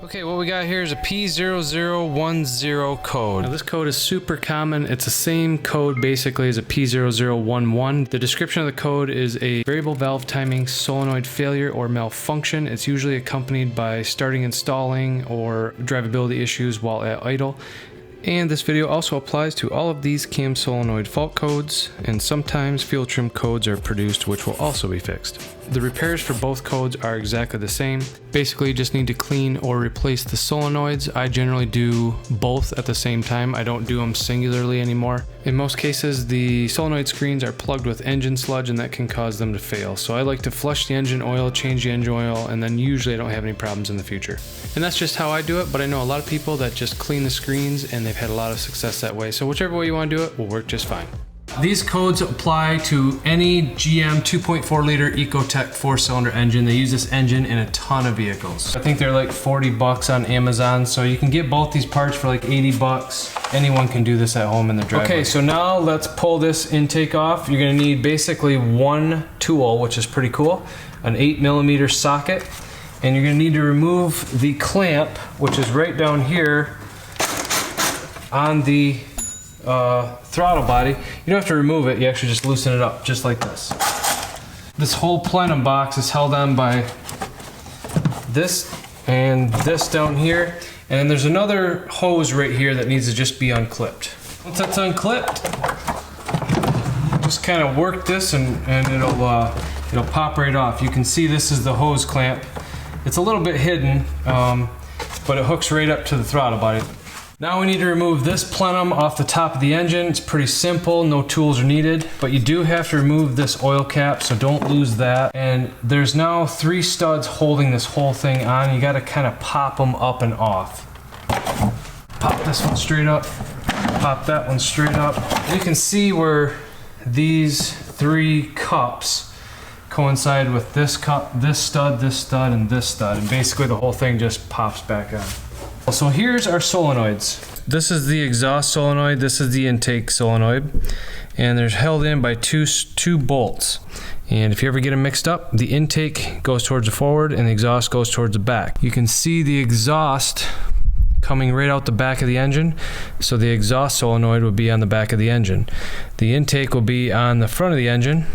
Okay, what we got here is a P0010 code. Now this code is super common. It's the same code basically as a P0011. The description of the code is a variable valve timing solenoid failure or malfunction. It's usually accompanied by starting installing or drivability issues while at idle. And this video also applies to all of these cam solenoid fault codes, and sometimes fuel trim codes are produced which will also be fixed. The repairs for both codes are exactly the same. Basically, you just need to clean or replace the solenoids. I generally do both at the same time. I don't do them singularly anymore. In most cases, the solenoid screens are plugged with engine sludge and that can cause them to fail. So I like to flush the engine oil, change the engine oil, and then usually I don't have any problems in the future. And that's just how I do it, but I know a lot of people that just clean the screens and they've had a lot of success that way. So whichever way you want to do it will work just fine. These codes apply to any GM 2.4 liter Ecotec 4-cylinder engine. They use this engine in a ton of vehicles. I think they're like 40 bucks on Amazon, so you can get both these parts for like 80 bucks. Anyone can do this at home in the driveway. Okay, so now let's pull this intake off. You're gonna need basically one tool, which is pretty cool, an 8mm socket, and you're gonna need to remove the clamp, which is right down here on the throttle body. You don't have to remove it, you actually just loosen it up, just like this. This whole plenum box is held on by this and this down here, and then there's another hose right here that needs to just be unclipped. Once that's unclipped, just kind of work this and it'll pop right off. You can see this is the hose clamp. It's a little bit hidden, but it hooks right up to the throttle body. Now we need to remove this plenum off the top of the engine. It's pretty simple, no tools are needed, but you do have to remove this oil cap, so don't lose that. And there's now 3 studs holding this whole thing on. You gotta kind of pop them up and off. Pop this one straight up, pop that one straight up. You can see where these 3 cups coincide with this cup, this stud, and this stud, and basically the whole thing just pops back on. So here's our solenoids. This is the exhaust solenoid, this is the intake solenoid, and they're held in by two bolts. And if you ever get them mixed up, the intake goes towards the forward and the exhaust goes towards the back. You can see the exhaust coming right out the back of the engine, so the exhaust solenoid will be on the back of the engine. The intake will be on the front of the engine,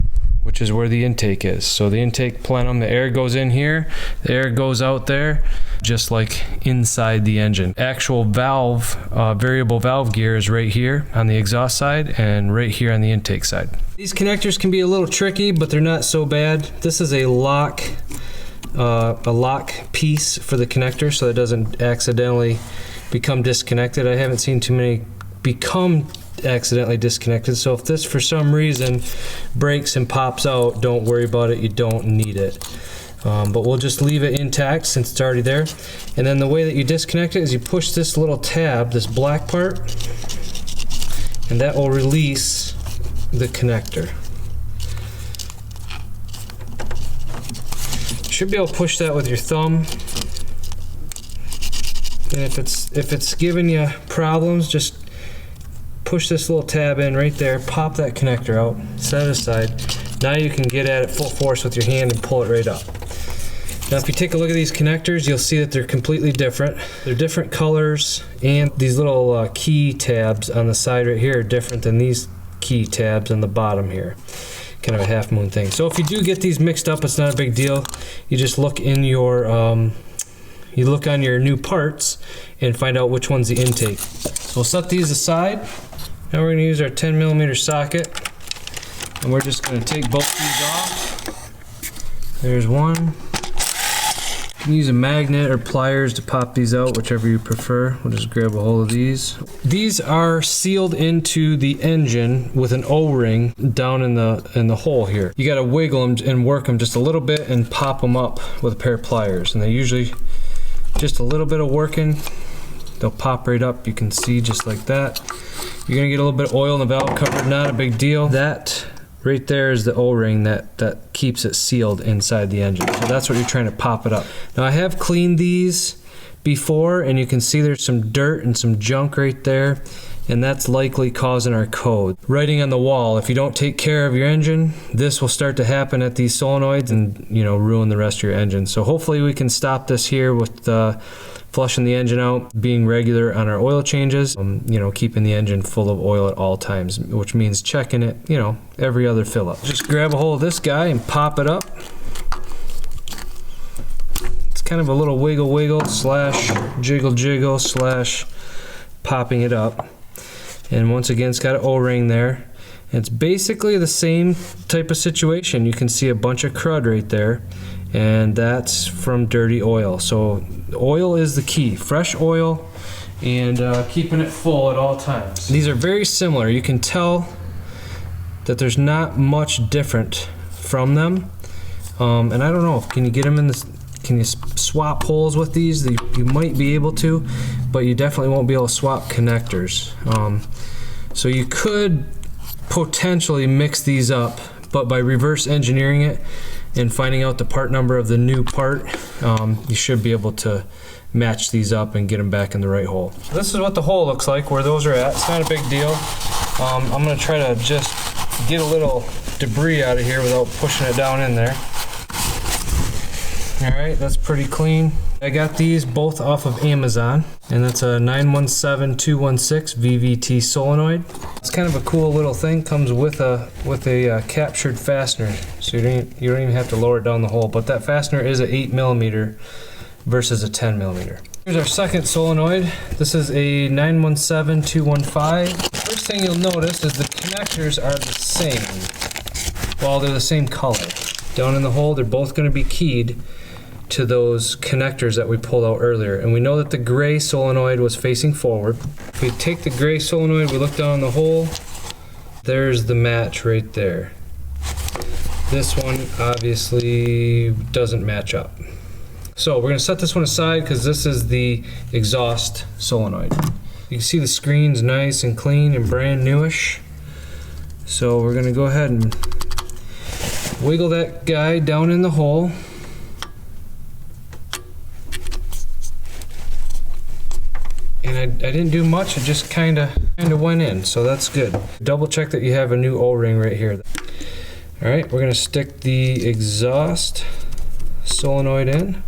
which is where the intake is. So the intake plenum, the air goes in here, the air goes out there, just like inside the engine. Actual valve, variable valve gear is right here on the exhaust side and right here on the intake side. These connectors can be a little tricky, but they're not so bad. This is a lock piece for the connector so it doesn't accidentally become disconnected. I haven't seen too many become accidentally disconnected, so if this for some reason breaks and pops out, don't worry about it, you don't need it. But we'll just leave it intact since it's already there. And then the way that you disconnect it is you push this little tab, this black part, and that will release the connector. You should be able to push that with your thumb. And if it's giving you problems, just push this little tab in right there, pop that connector out, set it aside. Now you can get at it full force with your hand and pull it right up. Now if you take a look at these connectors, you'll see that they're completely different. They're different colors, and these little key tabs on the side right here are different than these key tabs on the bottom here. Kind of a half moon thing. So if you do get these mixed up, it's not a big deal. You just look in your, you look on your new parts and find out which one's the intake. So we'll set these aside. Now we're going to use our 10mm socket, and we're just going to take both these off. There's one. You can use a magnet or pliers to pop these out, whichever you prefer. We'll just grab a hold of these. These are sealed into the engine with an O-ring down in the hole here. You got to wiggle them and work them just a little bit and pop them up with a pair of pliers. And they usually just a little bit of working, they'll pop right up. You can see just like that. You're gonna get a little bit of oil in the valve cover, not a big deal. That right there is the O-ring that keeps it sealed inside the engine. So that's what you're trying to pop it up. Now I have cleaned these before, and you can see there's some dirt and some junk right there, and that's likely causing our code. Writing on the wall, if you don't take care of your engine, this will start to happen at these solenoids and ruin the rest of your engine. So hopefully we can stop this here with flushing the engine out, being regular on our oil changes, you know, keeping the engine full of oil at all times, which means checking it, you know, every other fill up. Just grab a hold of this guy and pop it up. It's kind of a little wiggle wiggle slash jiggle jiggle slash popping it up. And once again, it's got an O-ring there. It's basically the same type of situation. You can see a bunch of crud right there, and that's from dirty oil. So oil is the key. Fresh oil and keeping it full at all times. These are very similar. You can tell that there's not much different from them. And I don't know, can you get them in this? Can you swap holes with these? You might be able to, but you definitely won't be able to swap connectors. So you could potentially mix these up, but by reverse engineering it and finding out the part number of the new part, you should be able to match these up and get them back in the right hole. This is what the hole looks like, where those are at. It's not a big deal. I'm going to try to just get a little debris out of here without pushing it down in there. Alright, that's pretty clean. I got these both off of Amazon, and that's a 917216 VVT solenoid. It's kind of a cool little thing. Comes with a captured fastener, so you don't even have to lower it down the hole. But that fastener is a 8mm versus a 10mm. Here's our second solenoid. This is a 917215. First thing you'll notice is the connectors are the same. Well, they're the same color. Down in the hole, they're both going to be keyed to those connectors that we pulled out earlier. And we know that the gray solenoid was facing forward. If we take the gray solenoid, we look down the hole, there's the match right there. This one obviously doesn't match up. So we're gonna set this one aside because this is the exhaust solenoid. You can see the screen's nice and clean and brand newish. So we're gonna go ahead and wiggle that guy down in the hole. And I didn't do much, it just kinda went in, so that's good. Double check that you have a new O-ring right here. Alright, we're gonna stick the exhaust solenoid in.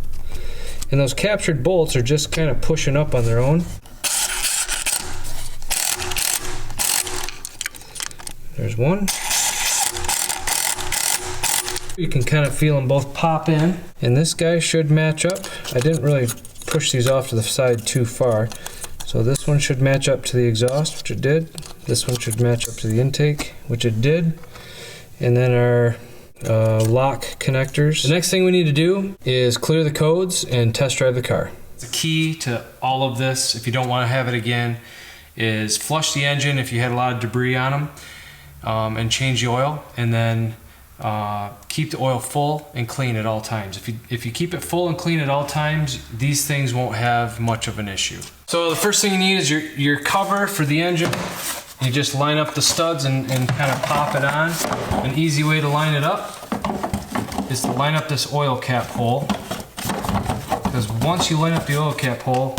And those captured bolts are just kind of pushing up on their own. There's one. You can kind of feel them both pop in. And this guy should match up. I didn't really push these off to the side too far. So this one should match up to the exhaust, which it did. This one should match up to the intake, which it did. And then our lock connectors. The next thing we need to do is clear the codes and test drive the car. The key to all of this, if you don't want to have it again, is flush the engine if you had a lot of debris on them, and change the oil, and then keep the oil full and clean at all times. If you keep it full and clean at all times, these things won't have much of an issue. So the first thing you need is your cover for the engine. You just line up the studs and kind of pop it on. An easy way to line it up is to line up this oil cap hole, because once you line up the oil cap hole,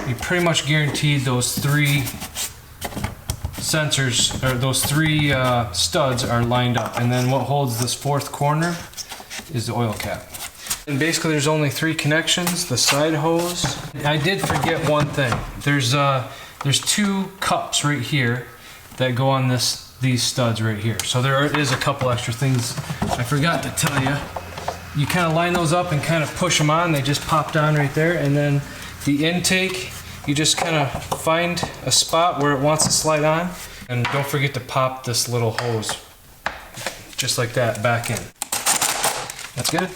you pretty much guaranteed those three sensors, or those three studs are lined up, and then what holds this fourth corner is the oil cap. And basically there's only three connections, the side hose. I did forget one thing. There's two cups right here that go on these studs right here. So there is a couple extra things I forgot to tell you. You kind of line those up and kind of push them on. They just pop down right there, and then the intake, you just kind of find a spot where it wants to slide on, and don't forget to pop this little hose just like that back in. That's good.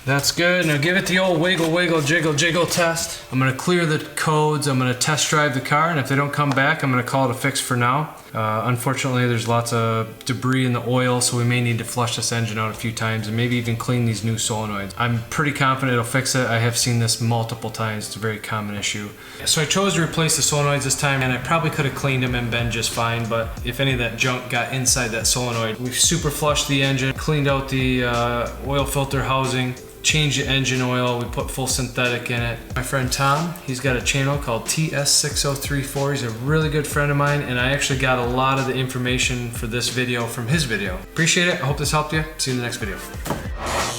That's good. Now give it the old wiggle, wiggle, jiggle, jiggle test. I'm gonna clear the codes, I'm gonna test drive the car, and if they don't come back, I'm gonna call it a fix for now. Unfortunately, there's lots of debris in the oil, so we may need to flush this engine out a few times and maybe even clean these new solenoids. I'm pretty confident it'll fix it. I have seen this multiple times. It's a very common issue. So I chose to replace the solenoids this time, and I probably could have cleaned them and been just fine, but if any of that junk got inside that solenoid, we've super flushed the engine, cleaned out the oil filter housing, changed the engine oil, we put full synthetic in it. My friend Tom, he's got a channel called TS6034. He's a really good friend of mine, and I actually got a lot of the information for this video from his video. Appreciate it. I hope this helped you. See you in the next video.